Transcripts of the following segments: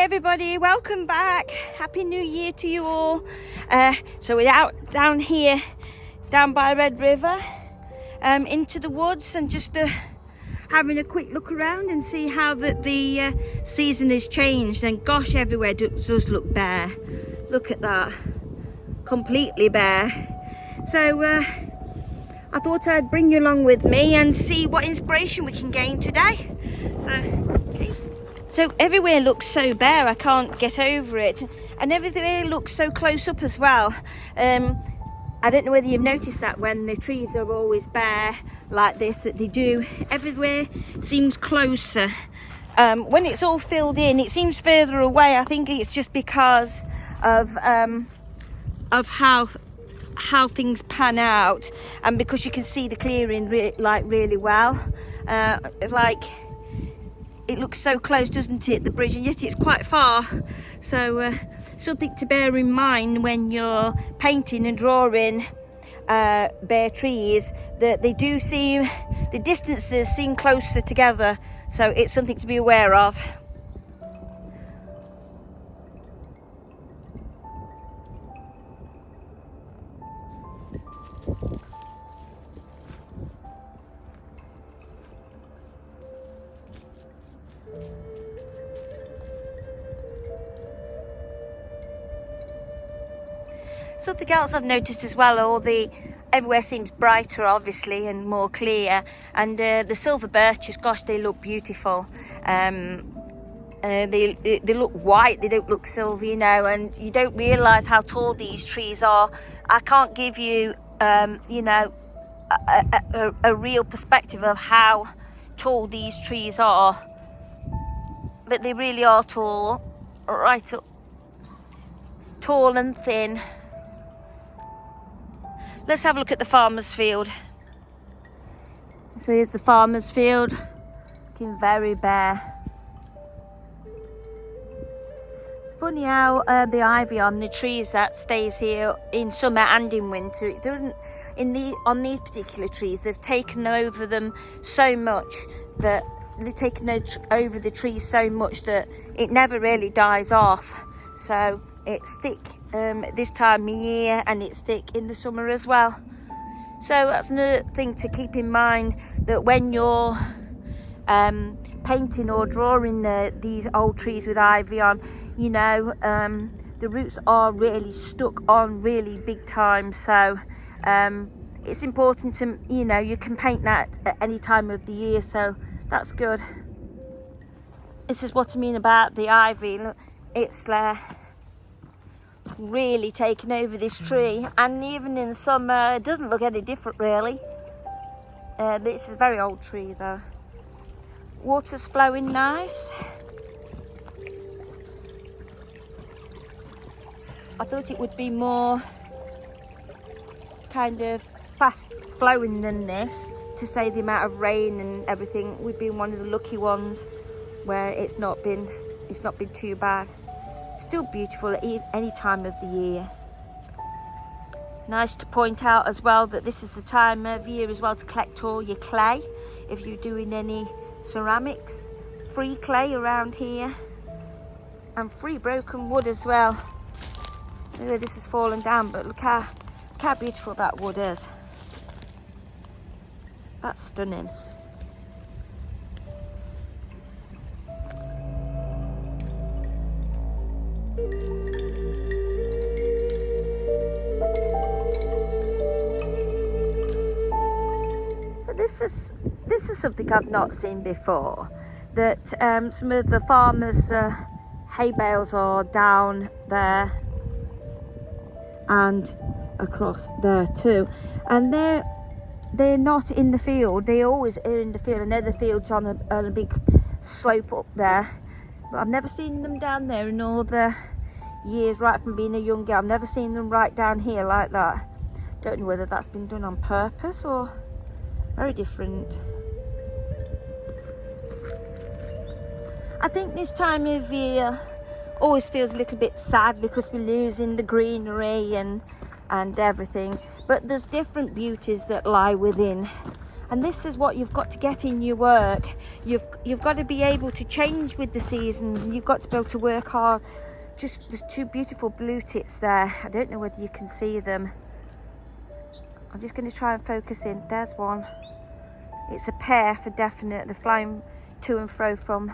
everybody, welcome back. Happy New Year to you all. So we're out down here, down by Red River, into the woods, and just having a quick look around and see how the season has changed. And gosh, everywhere does look bare. Look at that, completely bare. So I thought I'd bring you along with me and see what inspiration we can gain today. So everywhere looks so bare, I can't get over it. And everywhere looks so close up as well. I don't know whether you've noticed that when the trees are always bare like this, that they do. Everywhere seems closer. When it's all filled in, it seems further away. I think it's just because of how things pan out, and because you can see the clearing really well. It looks so close, doesn't it, the bridge, and yet it's quite far. So something to bear in mind when you're painting and drawing bare trees, that they do seem, the distances seem closer together. So it's something to be aware of. Something else I've noticed as well, everywhere seems brighter, obviously, and more clear. And the silver birches, gosh, they look beautiful. They look white, they don't look silver, you know, and you don't realise how tall these trees are. I can't give you, you know, a real perspective of how tall these trees are, but they really are tall, right up, tall and thin. Let's have a look at the farmer's field. So here's the farmer's field, looking very bare. It's funny how the ivy on the trees that stays here in summer and in winter, it doesn't. On these particular trees, they've taken over them so much that they've taken over the trees so much that it never really dies off. So it's thick this time of year, and it's thick in the summer as well. So that's another thing to keep in mind, that when you're painting or drawing these old trees with ivy on, you know, the roots are really stuck on really big time. So it's important to, you know, you can paint that at any time of the year, so that's good. This is what I mean about the ivy. Look, it's really taken over this tree, and even in summer it doesn't look any different really. This is a very old tree though. Water's flowing nice. I thought it would be more kind of fast flowing than this, to say the amount of rain and everything. We've been one of the lucky ones where it's not been too bad. Still beautiful at any time of the year. Nice to point out as well that this is the time of year as well to collect all your clay, if you're doing any ceramics. Free clay around here, and free broken wood as well. Anyway, this has fallen down, but look how beautiful that wood is. That's stunning. So this is something I've not seen before, that some of the farmers' hay bales are down there and across there too, and they're not in the field. They always are in the field. I know the field's on a big slope up there, but I've never seen them down there in all the years, right from being a young girl. I've never seen them right down here like that. Don't know whether that's been done on purpose or very different. I think this time of year always feels a little bit sad because we're losing the greenery and everything, but there's different beauties that lie within, And this is what you've got to get in your work. You've got to be able to change with the season. You've got to be able to work hard. Just there's two beautiful blue tits there. I don't know whether you can see them. I'm just going to try and focus in. There's one. It's a pair for definite. They're flying to and fro from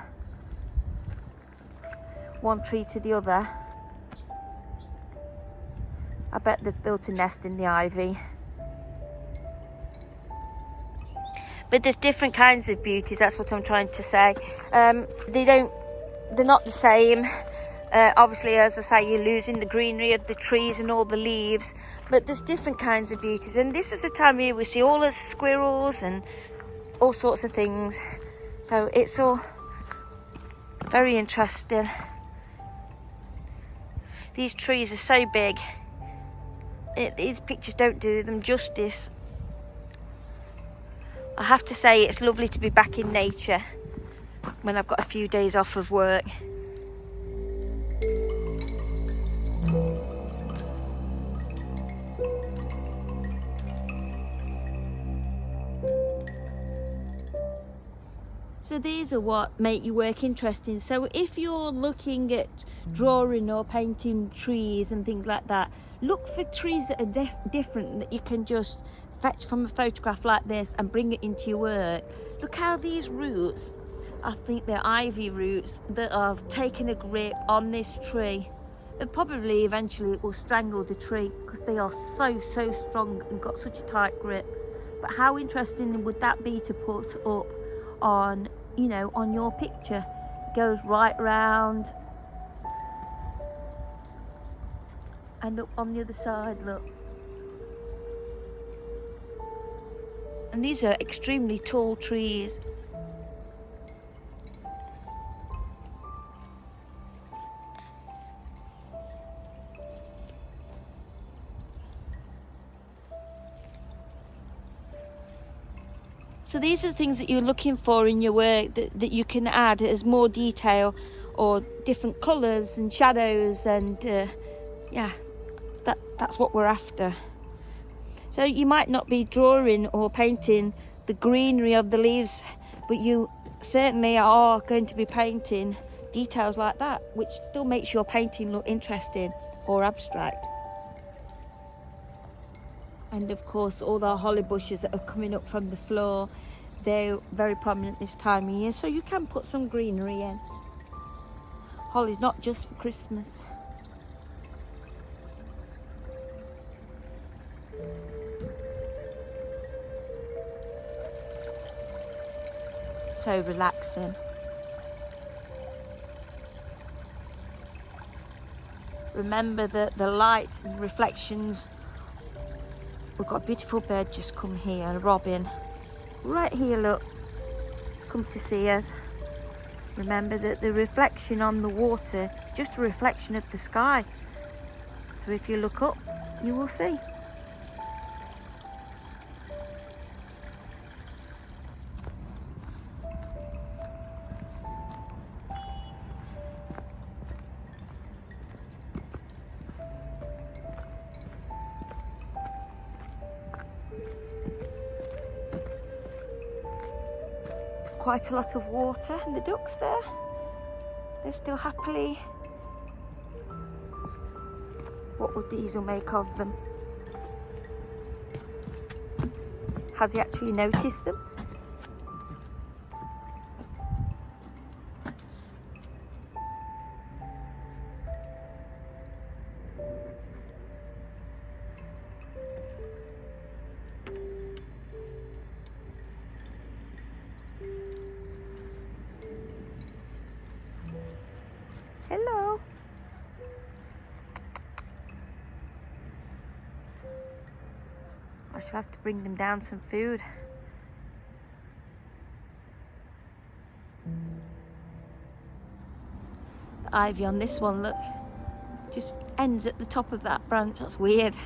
one tree to the other. I bet they've built a nest in the ivy. But there's different kinds of beauties, that's what I'm trying to say. They're not the same. Obviously, as I say, you're losing the greenery of the trees and all the leaves, but there's different kinds of beauties. And this is the time of year we see all the squirrels and all sorts of things. So it's all very interesting. These trees are so big. These pictures don't do them justice. I have to say it's lovely to be back in nature when I've got a few days off of work. So these are what make your work interesting. So if you're looking at drawing or painting trees and things like that, look for trees that are different, that you can just fetch from a photograph like this and bring it into your work. Look how these roots, I think they're ivy roots, that have taken a grip on this tree. It probably eventually will strangle the tree because they are so strong and got such a tight grip. But how interesting would that be to put up on, you know, on your picture? It goes right round and up on the other side, look. And these are extremely tall trees. So these are the things that you're looking for in your work, that you can add as more detail or different colours and shadows, and yeah, that's what we're after. So you might not be drawing or painting the greenery of the leaves, but you certainly are going to be painting details like that, which still makes your painting look interesting or abstract. And of course, all the holly bushes that are coming up from the floor, they're very prominent this time of year, so you can put some greenery in. Holly's not just for Christmas. So relaxing. Remember that the light and reflections. We've got a beautiful bird just come here, a robin. Right here, look. It's come to see us. Remember that the reflection on the water is just a reflection of the sky. So if you look up, you will see. Quite a lot of water, and the ducks there, they're still happily. What would Diesel make of them? Has he actually noticed them? Hello. I shall have to bring them down some food. The ivy on this one, look, just ends at the top of that branch. That's weird.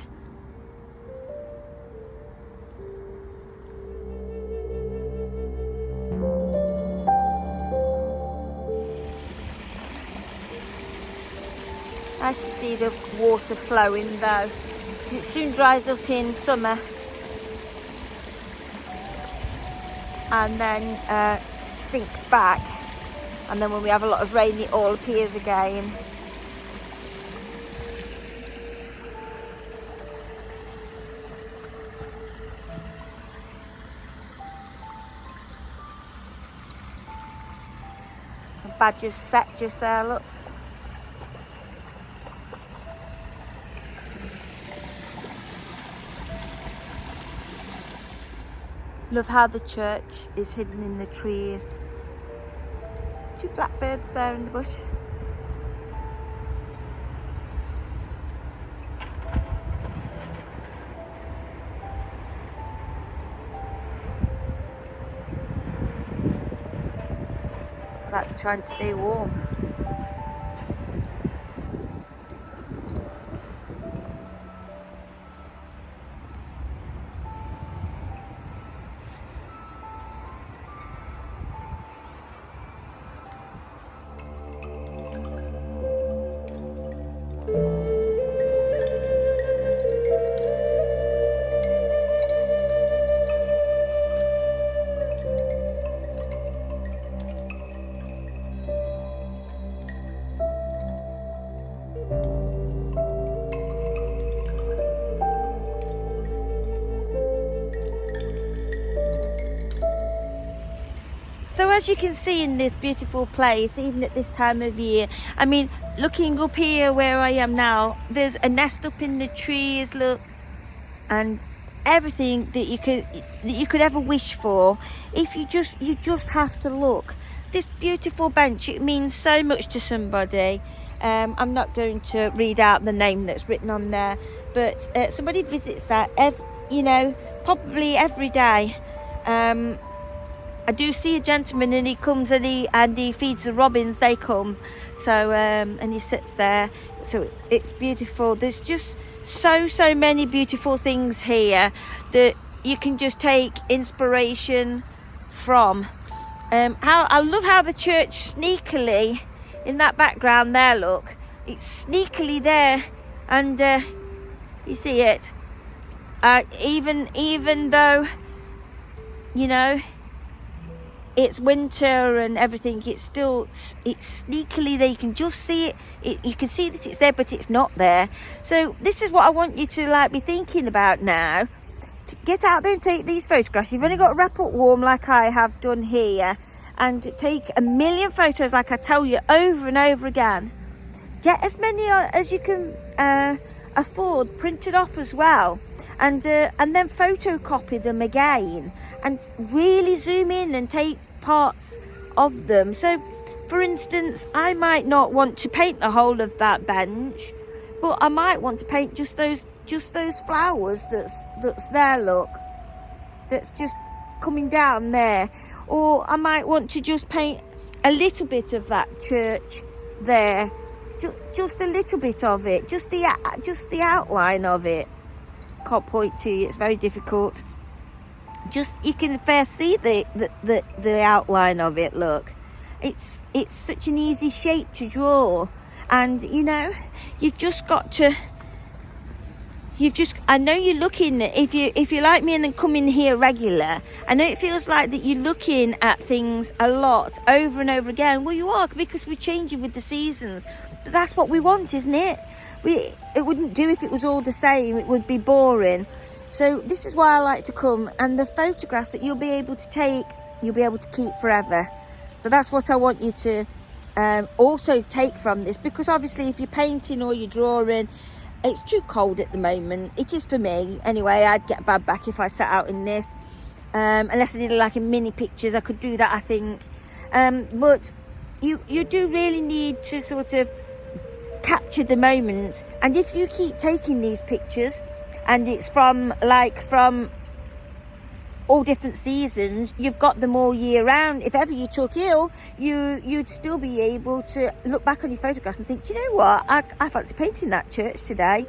Nice to see the water flowing though. It soon dries up in summer. and then sinks back, and then when we have a lot of rain it all appears again. The badger's set just there, look. Love how the church is hidden in the trees. 2 blackbirds there in the bush. It's like they're trying to stay warm. So as you can see in this beautiful place, even at this time of year, I mean, looking up here where I am now, there's a nest up in the trees, look, and everything that you could ever wish for. If you just have to look. This beautiful bench, it means so much to somebody. I'm not going to read out the name that's written on there, but somebody visits that probably every day. I do see a gentleman, and he comes and he feeds the robins. They come, so and he sits there. So it's beautiful. There's just so many beautiful things here that you can just take inspiration from. I love how the church sneakily in that background there. Look, it's sneakily there, and you see it. Even though it's winter and everything, it's sneakily there. You can just see it. You can see that it's there, but it's not there. So this is what I want you to be thinking about now. To get out there and take these photographs. You've only got to wrap up warm like I have done here, and take a million photos like I tell you over and over again. Get as many as you can afford printed off as well, and then photocopy them again, and really zoom in and take parts of them. So for instance, I might not want to paint the whole of that bench, but I might want to paint just those flowers that's there, look, that's just coming down there. Or I might want to just paint a little bit of that church there, just a little bit of it, just the outline of it. Can't point to you, it's very difficult. Just you can first see the outline of it. Look, it's such an easy shape to draw, and you've just got to. I know you're looking, if you like me and then come in here regular, I know it feels like that you're looking at things a lot over and over again. Well, you are, because we're changing with the seasons. But that's what we want, isn't it? It wouldn't do if it was all the same. It would be boring. So this is why I like to come, and the photographs that you'll be able to take, you'll be able to keep forever. So that's what I want you to also take from this, because obviously if you're painting or you're drawing, it's too cold at the moment. It is for me anyway. I'd get a bad back if I sat out in this, unless I did like a mini pictures. I could do that, I think, but you do really need to sort of capture the moment. And if you keep taking these pictures, and it's from all different seasons, you've got them all year round. If ever you took ill, you'd still be able to look back on your photographs and think, do you know what, I fancy painting that church today,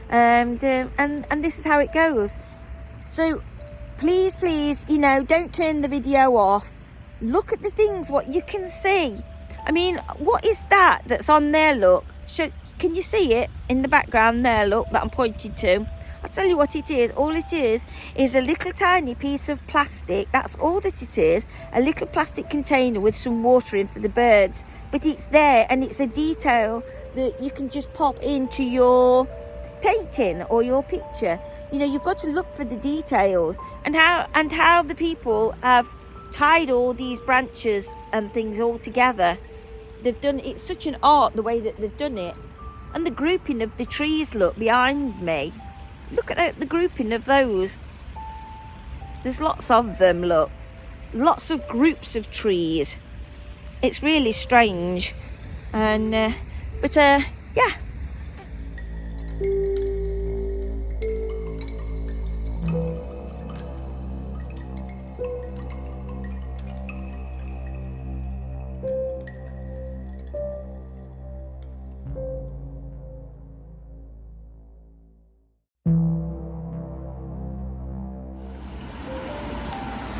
and this is how it goes. So please, don't turn the video off. Look at the things, what you can see. I mean, what is that's on there? Look, can you see it in the background there? Look, that I'm pointing to. I'll tell you what it is. All it is a little tiny piece of plastic. That's all that it is. A little plastic container with some water in for the birds. But it's there, and it's a detail that you can just pop into your painting or your picture. You know, you've got to look for the details, and how the people have tied all these branches and things all together. They've done it's such an art the way that they've done it. And the grouping of the trees, look, behind me. Look at the grouping of those. There's lots of them, look. Lots of groups of trees. It's really strange. And, yeah.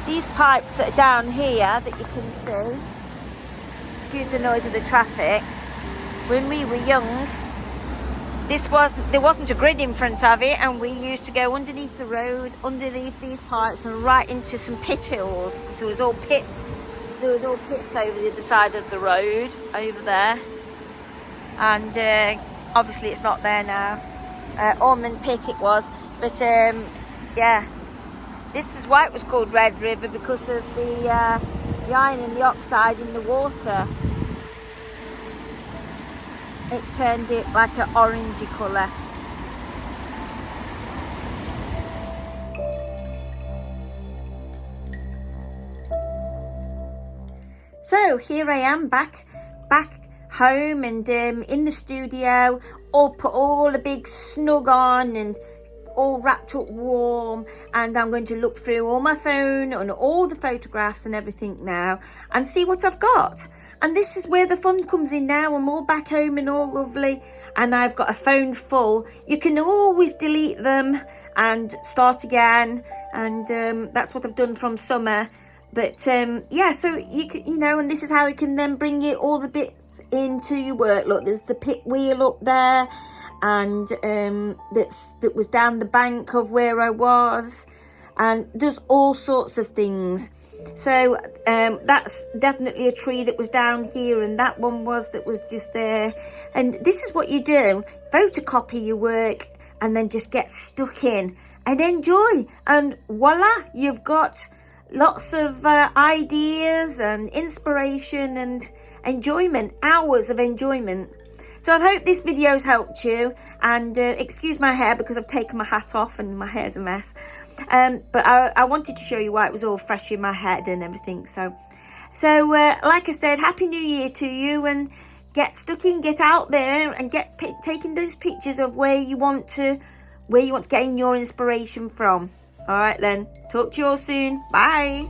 These pipes that are down here that you can see, excuse the noise of the traffic, when we were young, there wasn't a grid in front of it, and we used to go underneath the road, underneath these pipes, and right into some pit hills, because there was all pits over the other side of the road, over there. And obviously it's not there now. Ormond Pit it was, but yeah. This is why it was called Red River, because of the iron and the oxide in the water. It turned it like an orangey colour. So here I am back home, and in the studio, all put all a big snug on and all wrapped up warm, and I'm going to look through all my phone and all the photographs and everything now and see what I've got. And this is where the fun comes in now. I'm all back home and all lovely, and I've got a phone full. You can always delete them and start again, and that's what I've done from summer. But yeah, so you can, you know, and this is how you can then bring it all the bits into your work. Look, there's the pit wheel up there, and that was down the bank of where I was, and there's all sorts of things. So that's definitely a tree that was down here, and that one was just there. And this is what you do: photocopy your work and then just get stuck in and enjoy, and voila, you've got lots of ideas and inspiration and enjoyment, hours of enjoyment. So I hope this video's helped you, and excuse my hair because I've taken my hat off and my hair's a mess. But I wanted to show you why it was all fresh in my head and everything. So like I said, Happy New Year to you, and get stuck in, get out there and get taking those pictures of where you want to gain your inspiration from. All right then, talk to you all soon. Bye.